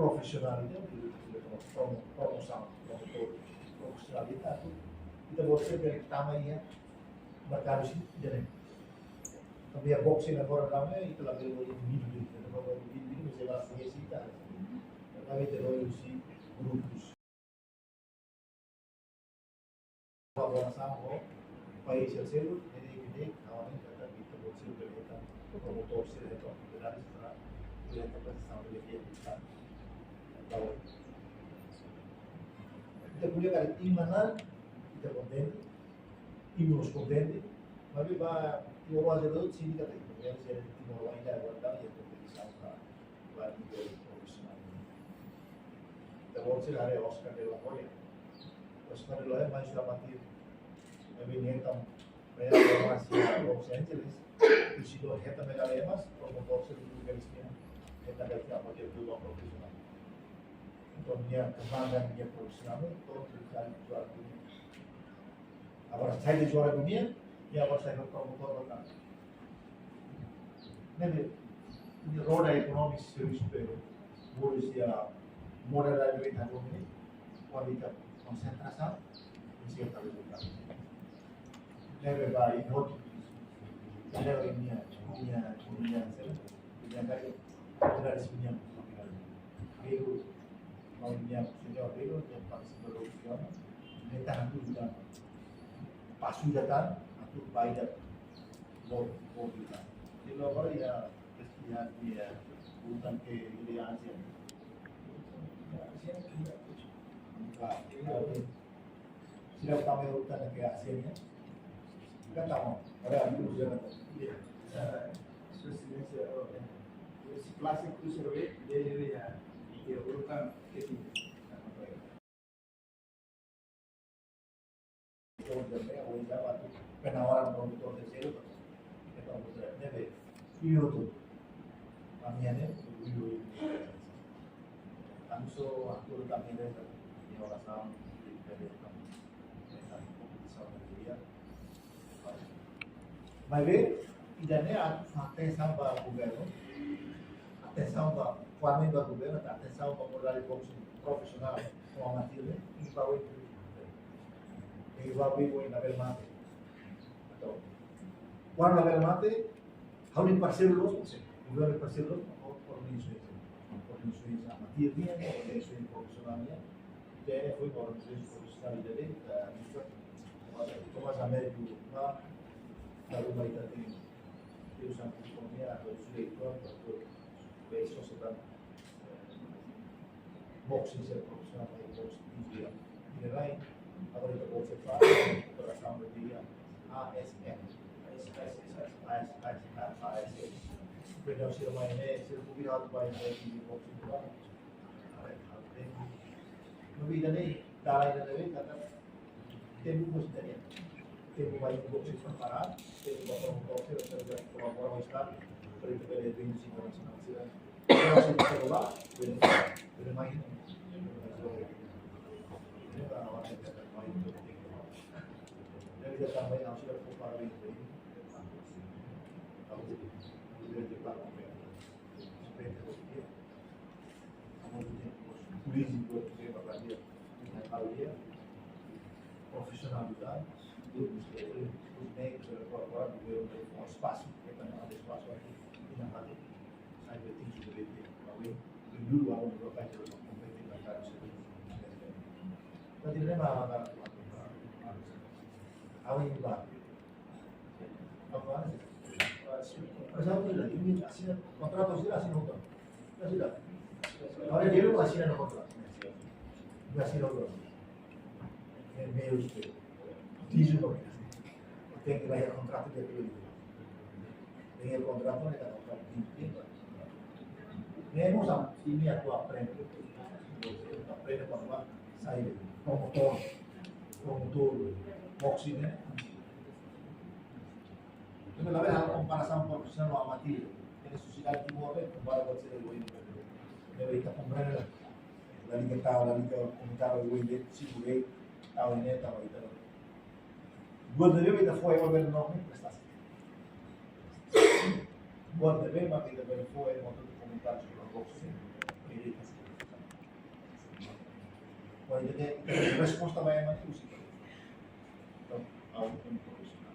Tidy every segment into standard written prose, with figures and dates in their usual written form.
profesionalidade, promoção, profissionalidade, kita boleh dari tamanya mereka sih jadi. Tapi ya boxing agora namanya itu lagi individu, kalau individu bisa langsung sih kan. Tapi terus si grupos. Agora sama país terceiro, ele kawan kita kita boxing berita, promotor sih itu dari sana, dia kita sama dia kita. Tahu. Kita punya kali tim mana kita contente, tim nos contente, mas vai eu vou fazer outro sini kata itu, yang saya tim orang ini ada orang yang kompetisi para nível profissional. Kita boxing hari Oscar de la Hoya, Oscar de la Hoya mais dramatik. Kami nentam mereka masih Los Angeles, di situ kita mereka lemas, promotor seluruh garisnya, kita dari apa dia dulu profesional. Dia kembangkan dia profesional itu mencari juara dunia. Agora saya di juara dunia, ya agora saya promotor lokal. Nih, ini roda ekonomi serius pero, boleh dia modal dari duit tahun ini, kualitas konsentrasi, bisa kita lakukan. Nih, baik, hot, ada ini dari semuanya, itu mau dia sudah belo yang pas berlangsung, mereka nanti sudah pas sudah kan, atau bayar mau kita. Jadi apa ya dia bukan ke Asia. Asia tidak. Sudah kami urutan ke Asia nya. Kan tahu, ada dulu sudah. Si klasik itu survei dia jadi ya. Dia urutan ke sini. Penawaran produk terseru, kita berada di YouTube. Kamiannya video langsung aku kami ada di orang sama di dalam dia. Mas idane atenção para o governo, atenção para o amigo do governo, atenção para o modelo profissional com a matéria e para o e vai vir na vermate. Então, quando na vermate, há um parceiro los, o governo parceiro por organizações a matéria, organizações profissionais, que foi para organizações profissionais dele, como as Américas lá, na urbanidade tem os amplos economia, os leitores, a sociedade, boxing ser profissional, boxing e vai agora kita boleh cepat bersama dia ASM, ASM, beda sih mainnya, sih kita harus main di boxing itu kan, lebih dari kata tempo mesti tempo main boxing sekarang, tempo boxing terjadi orang Islam, berarti dari prinsip nasional sih, kalau sih terlalu beda main. Jadi kita tambahin yang sudah kupar ini, kalau sudah dipakai, supaya terus dia, kemudian polisi buat dia bakal dia, kalau dia profesionalitas, dia mesti naik ke bawah juga untuk espaço, kita ada espaço aqui, tidak ada, saya berarti sudah dia, kalau dulu awal berapa itu kompetitif antara sendiri. Tadi memang awal ini bah, apa? Pasal itu ini asing kontrak sudah asing hotel, sudah. Kalau dia dulu asing ada kontrak, asing hotel. Meio que diz o nome, tem que ir contrato de tudo. Tem o contrato né da contrato de mesmo só ini aku aprende quando sai promotor boxing né. Então lá vem a comparação profissional amateur. Tem sociedade que morre para você o win. Deve estar comprando la liga comunitária o win de segurei tahun ini tahun itu. Buat deve kita foi uma vez não prestação. Buat deve mas kita foi motor comentário sobre o boxing. Ele Então, a resposta vai mais possível. Então, algo que não profissional.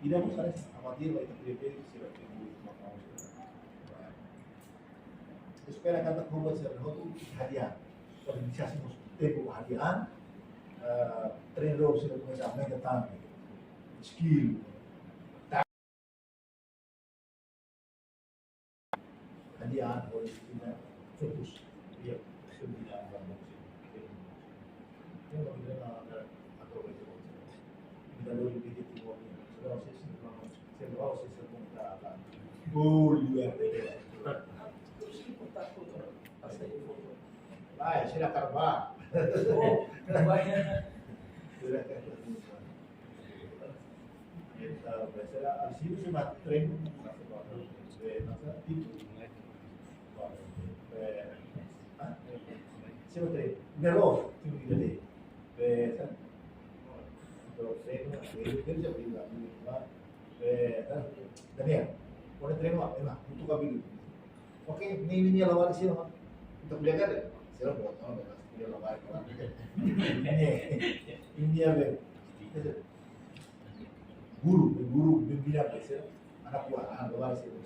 E não usar a madeira vai ter que ser uma causa. Espera kata kumbat sa rodo hadiah. Kalau inisiasi mus tempo hadiah, trainer sila kung sa may katan skill, hadiah or na fokus. Dia sebenarnya ang boxing. Yung mga na ako ito. Dalo yung bigit mo niya. Sa bawah sa punta ka. Oh, luar biasa. Vai, sila karba. Oh, trabalha. Sila karba. Sila sino sila train nasa tipo. Sino train? Nero, sino gila pero train dia jadi enggak. Daniel, boleh train apa? Enak, untuk kabin. Oke, ini lawan siapa? Untuk belajar deh. Siapa buat orang dia lawan. Ini apa? Guru bimbingan biasa. Anak buah, anak lawan siapa?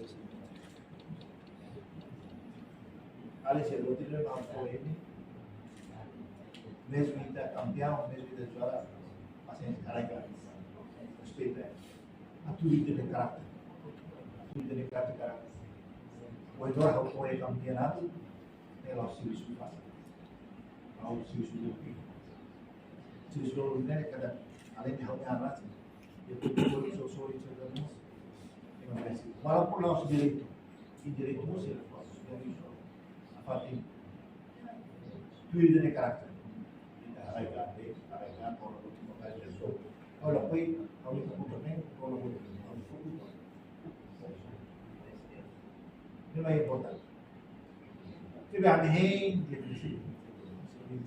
Ali siapa? Roti dia mampu ini. Mesmo kita campeão, mesmo kita juara, masih sekarang. Respeito. Atitude de caráter. Atitude de caráter. O Eduardo foi campeonato, ela auxílio se faz. Auxílio se do se solo né cada além de reunir a raça, eu tô com só isso da nossa. Eu não sei. Para por nosso direito. E direito você faz. A parte atitude de caráter. Araikan orang untuk mengajar so. Kalau koi kami keputusan kalau ini mai important. Jadi aneh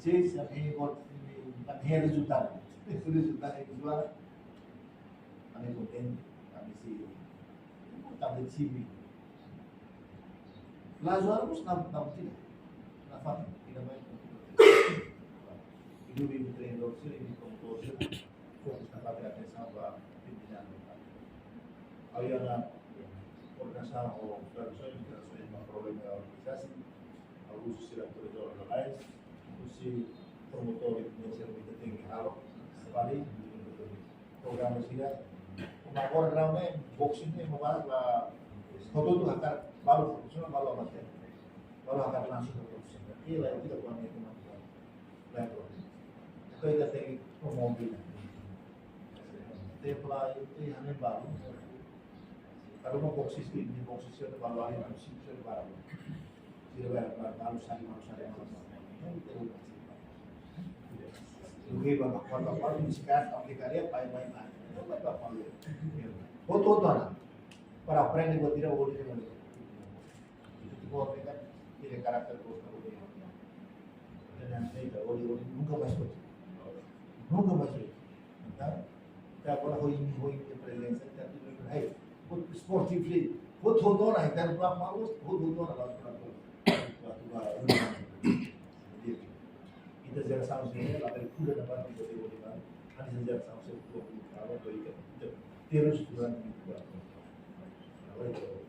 jadi aneh buat aneh resultat. Resultat itu juara. Aneh konten kami si kami cibi. Lah juara mus nam tidak. Nafat tidak baik. Itu di trainer sini di kompetisi fokus pada atenção para pimpinan. Ayana organização ou traduções de uma problema da organização, alguns diretores organizados, os promotores de serviço técnico, vale programa sila. Agora realmente boxing ni mabal la todo tu akan baru profesional baru amatir, baru akan langsung profesional. Ini lah kita buat ni teman-teman. Baik. Kaya dati promobil. Templa itu hanya baru. Kalau mau boksis itu baru ada boksis itu baru. Jadi baru sari. Juga bapak ini sekarang aplikasi main-main. Foto anak. Para friend itu tidak boleh dengan itu. Itu boleh kan? Tidak karakter bos boleh. Dan itu boleh nunca masuk. Nunca mais veio. Tá? Até agora foi de presença, está tudo bem. Aí, o esportivo, vou rodar na internet, vou rodar lá para Kita geração sini, lá dari kuda dapat kita dibuat. Ada geração sini kalau berikan terus bulan itu. Apa itu?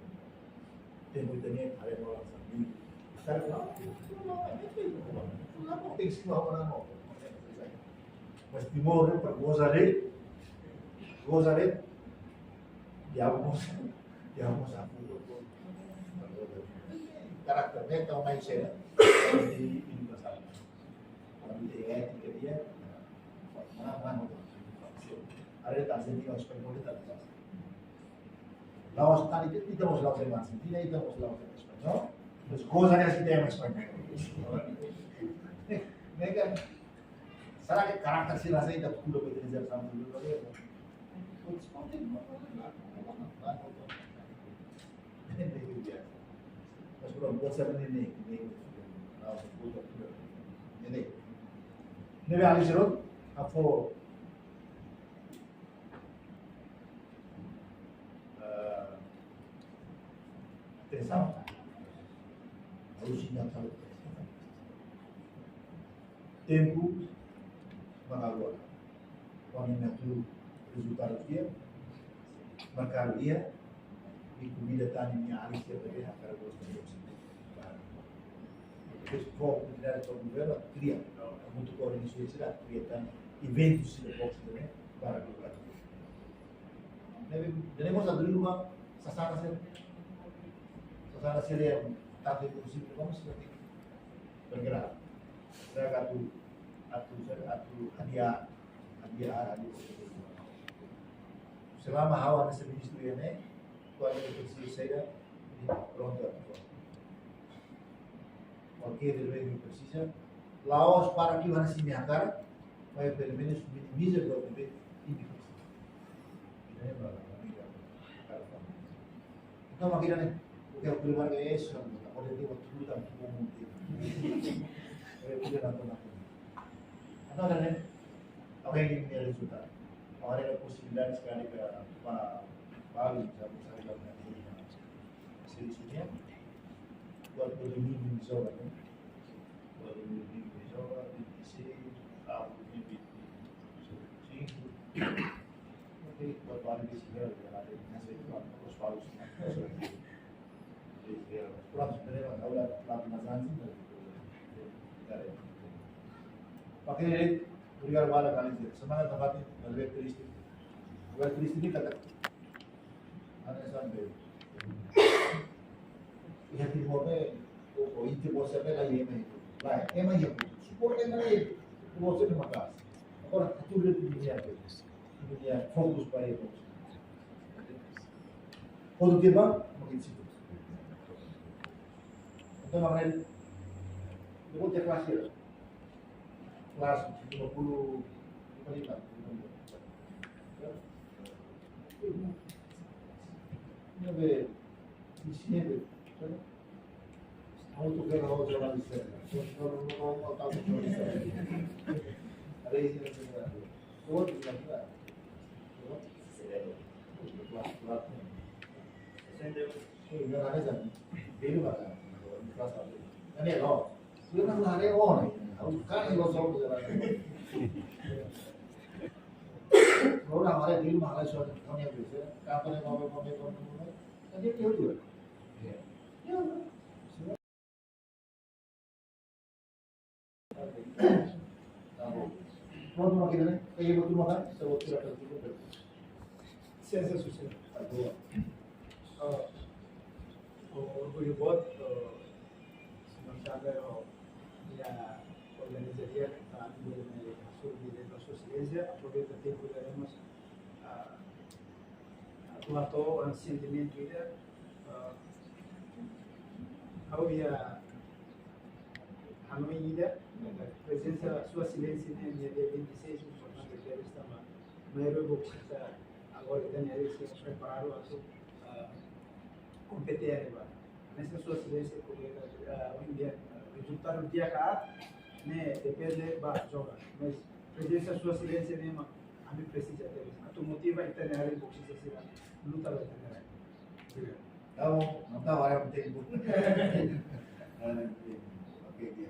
Tempo ini ada orang sini. Sekarang apa? Tem que orang mau. Mas Timor, para Gozaret, digamos a karakternya atau mindset di universal. Kalau di etika dia, mana ada tanda di Spanyol itu ada. Lawas tadi kita mau lawas dengan Argentina, kita mau lawas dengan Spanyol. Terus Gozaret kita yang Spanyol. Mereka salah karakter sila saya tak kuda bekerja sama dulu lagi. Mas belum buat saya ini. Ini ahli serut apa? Atenção. Harus ingat satu. Tempo agora. Quando o resultado dia, marcar dia e comida está na minha área para ver a cara gosta de você. Depois foco direto ao governo, cria muito cor em sua cidade, cria eventos de boxe também para colocar. Tenemos a rumah sasana saya yang tak kursi kamu seperti bergerak. Saya atu hadiah. Selama hawa nasa ministro yan kung ano yung kursi saya pronto. Porque ele precisa Laos para que van a simiantar, vai pelo menos minimiza o nível de então, makita nih, udah keluarga Yesus, oleh dia waktu dan tubuh mungkin. Udah nonton aku. Atau ada nih, apa yang ingin dia resultat? Ada posibilitas sekali ke Pak Bali, satu sekali lagi sini buat berdiri di Jawa kan, buat berdiri di Jawa di sini, aku di sini. Oke, buat Bali di sini ada nasi terus paus. Kurang sebenarnya kalau pelatih Mazanzi dari pakai ini berikan bala kali ini semangat tempatnya lebih turis ini kata ada sampai ya timornya oh itu bosnya lagi emang ya support yang lagi bosnya di Makas orang itu lihat dunia fokus pada itu foto dia bang mungkin situ itu makanya itu dia kelas 50 pemerintah ini di sini mau tuh kalau jurnalis mau tahu jurnalis ada di sini buat juga nggak ada kan beda banget kelas satu kan ya loh itu kan hari on kan lo soal orang ada di rumah ada suatu orang yang bisa kapan yang mau kan dia tahu juga ya mau rumah kita nih kayak betul makan sebut tidak tertutup Ciência social. Orgulho voto, se não sabe, já organizaria a nível da sua ciência, aproveita que poderemos atuar em sentimento ainda, havia Hanoi ainda, presença sua silêncio no dia 26, o Jornal de Guerra estava Nairobi, agora Daniel se prepararam a competir agora. Nessa sua silêncio, porque hoje em dia, o resultado do dia cá, né, depende da joga. Mas presença sua silêncio mesmo, a mim precisa ter. A tu motiva a ter a precisa ser luta vai ter. Não tá hora tempo. Oke dia.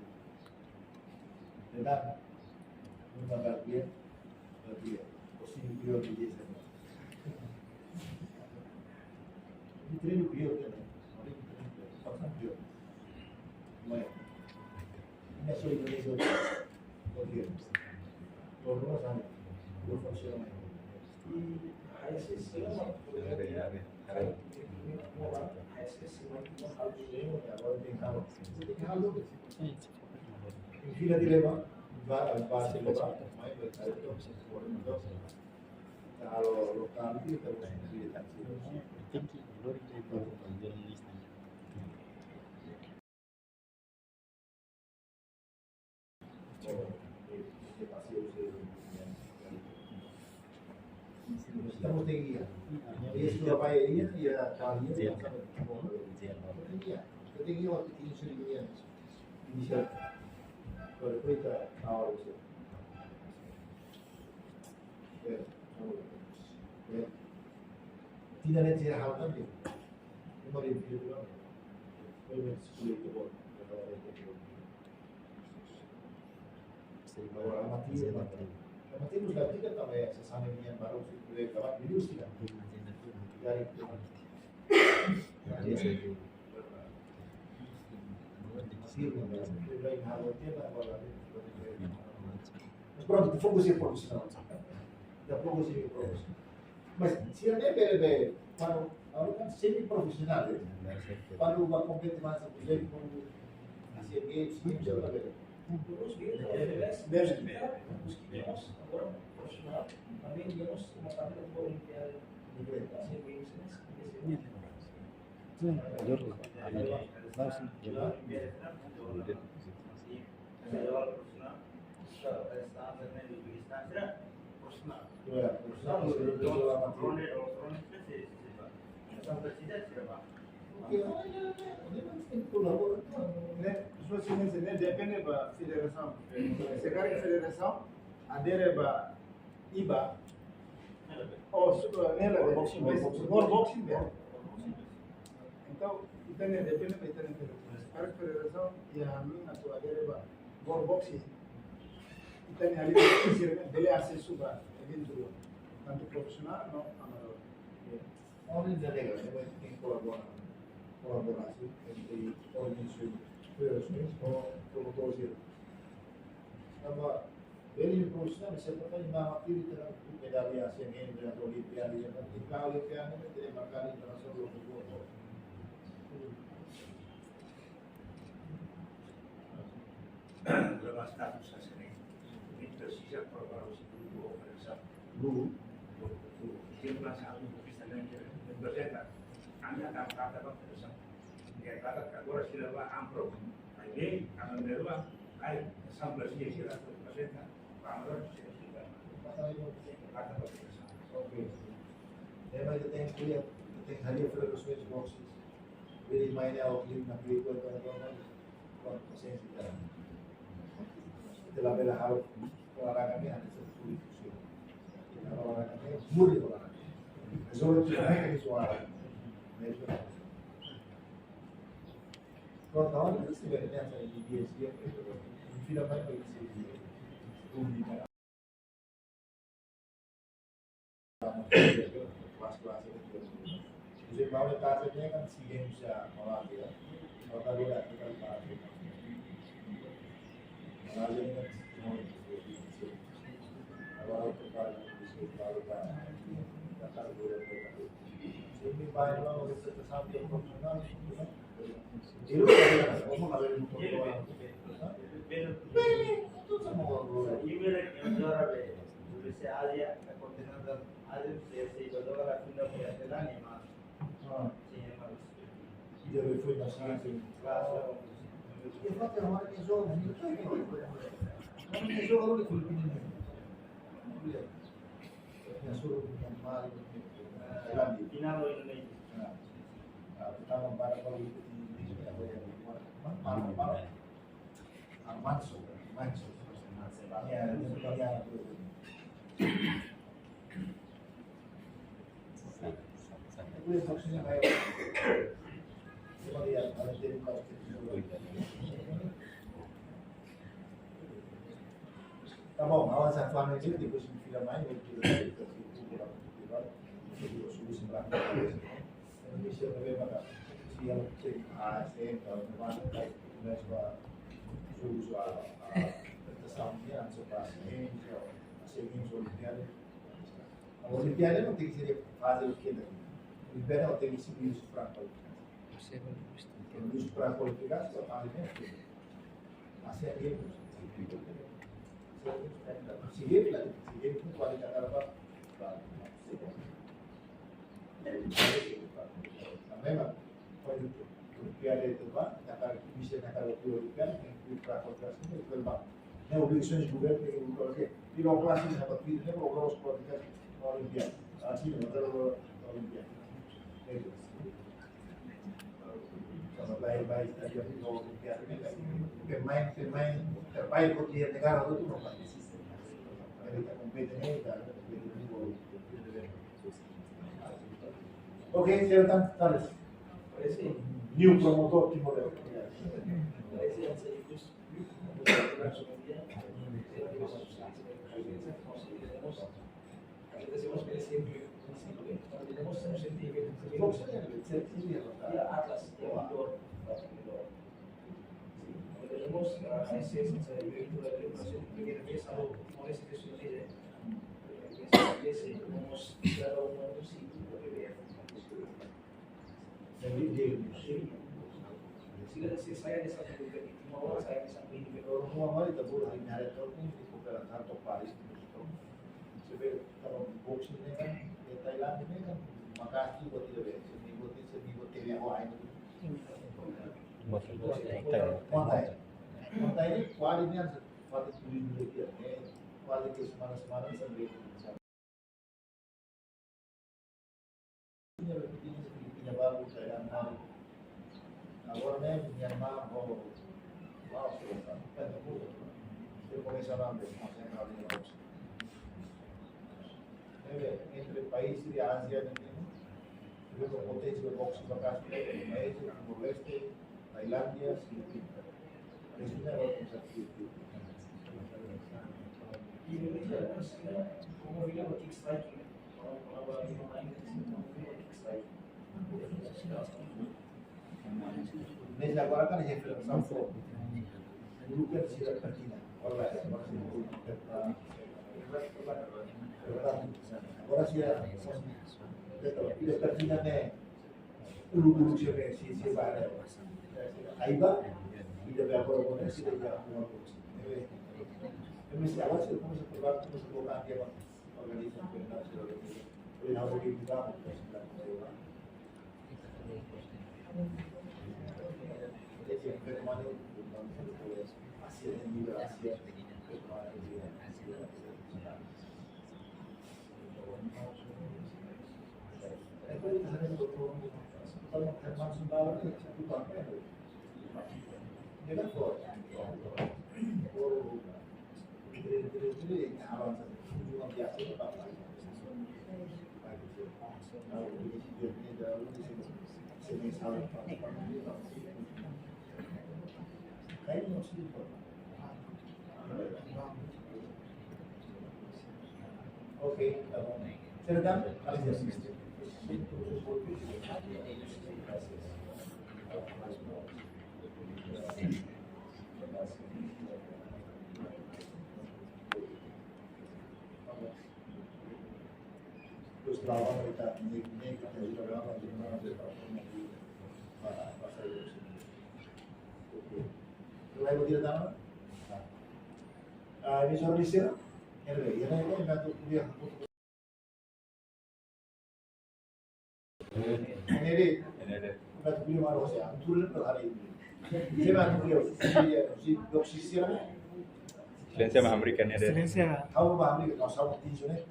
Dengan menggambar dia posisi beliau di desa. Ini treino beliau kan. Pasang beliau. Lumayan. Ini asal Indonesia. Oke. Kalau sana, dua fungsional. Fila di leva, va se leva, mai per fare kalau lokal itu terus di estamos de guía. Y esto ya para ella, ya también. Yo tengo waktu ini inisial. Kalau kita awal itu. Tidak ada cara hal tadi. Kemarin video itu kan. Kemarin sekolah itu buat orang mati. Yang penting harus ganti kan kalau ya sesama yang baru sudah kawan jadi mesti kan dari pronto, fokus ya profesional. Ya fokus ya profesional. Mas, siapa yang kalau kan semi profesional ya. Kalau buat kompetisi masa jadi kalau Asian Games juga beda. Terus gitu, terus digamos agora profissional, também digamos uma parte da Olimpíada Asian Games depende da federação. Se cada federação adere a IBA ou nela World Boxing Day. Então, depende da federação. Cada federação e a minha tua adere a World Boxing. Então, ali dele acesso a evento tanto profissional não amador. Onde delega, tem colaboração entre organizações, federações ou promotores. Então, ele profissional sempre tem uma atividade de medalha Asian Games, de Olimpíada, e para a Olimpíada tem uma marca internacional do futebol. Lepas status asli, itu sisa program itu operasi dulu, dia pelaksanaan bisa dan bersetar. Anda akan kata operasi, dia kata agora sila ba ampro, ini akan berubah, ay sambil sila bersetar, pamrot sila kata operasi. Okay. Lembra que tem ali federações de boxes, ele mais é o clima na película quando você entra. Dalam bela hal olahraga ini ada satu fungsi. Kalau olahraga ini murni olahraga. Soalnya tidak hanya suara. Kalau tahun itu sebenarnya saya di BSD film apa yang saya publikasi. Kelas-kelas itu. Jadi kalau targetnya kan SEA Games ya olahraga. Kalau tadi kita bahas. Infatti non è che gioca, non è solo le Filippine. È solo normale, grandi. Finalo Indonesia. Kita membara kalau itu di Manso. Ya, itu maksudnya kayak seperti yang ada di tá bom, a nossa forma de depois de filha mais muito Indonesia bagaimana siang ASEAN kalau memang kita coba soal kesamaan soal ASEAN Olimpiade. A Olimpiade não tem que ser fazer o que né? A Olimpiade não tem que ser isso para qualificar. Isso para qualificar só faz mesmo. ASEAN Games. Sige pun kualitas apa? Memang Olimpiade itu pak, kata bisa kata Olimpiade yang prakualitas ini berbeda. Nah, obligações de governo tem que colocar. E não pode ser para tudo, nem para os qualificados Olimpiade. Assim, não tem Olimpiade. Sama baik-baik tadi yang di Olimpiade pemain terbaik untuk di negara itu bukan mereka kompeten Oke, saya tarik. New promotor Timor Leste. hacemos que siempre, cuando tenemos un sentido que Box aja lebih ya atas ya indoor cuando tenemos ese evento de preparación que empieza a moverse de su vida empieza vamos a un sitio que vea si saya di satu titik mau saya di satu titik Kalau semua itu boleh nyari tahu ini di bukan kantor Paris itu. Sebenarnya kalau box ini kan di Thailand ini kan makasih buat dia seminggu TV lain. Montai ini kualitasnya kualitas dulu dia, kualitas semalam sampai punya baru Thailand baru. Awalnya Myanmar mau wow, kan itu komisioner nasional di Laos. Entre países de Asia ini, juga potensi box bekas países Timor Leste, Tailandia, Filipina. Itu adalah konsep itu. Indonesia como vino lo kickstrike kalau main como vino lo kickstrike Indonesia agora kan ya film sampo. Dulu kan sudah pertina. Oleh agora sih ya. Tidak pertina nih. Ulu sih si bare. Aiba tidak berapa sih dia mau. Mesti awal sih kamu sekolah dia organisasi internasional. Ini harus kita jadi bagaimana hasil yang juga hasil kalau Herman Sundara ini bukan dia kan kok jadi alam juga biasa itu pak Oke, silakan Alicia Sistem. Terus lawan kita ini kita juga lawan di mana ada bahasa Indonesia. Oke. Mulai berjalan tangan. Visualisir. Ini kan kuliah. Ini udah kuliah baru sih. Turun per hari ini. Gimana kuliah? Si doksisir. Silencio más americano de Excelencia, Tahu apa Amerika? Kau sama tisu nih.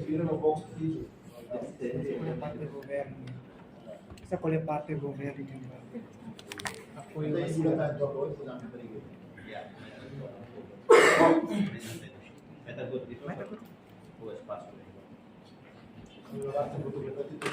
Ini lo box tisu. oleh parte del governo, questa con le parte del governo, apoio Kita alla sudah kan Jokowi punya menteri gitu. Kalau kan betul-betul itu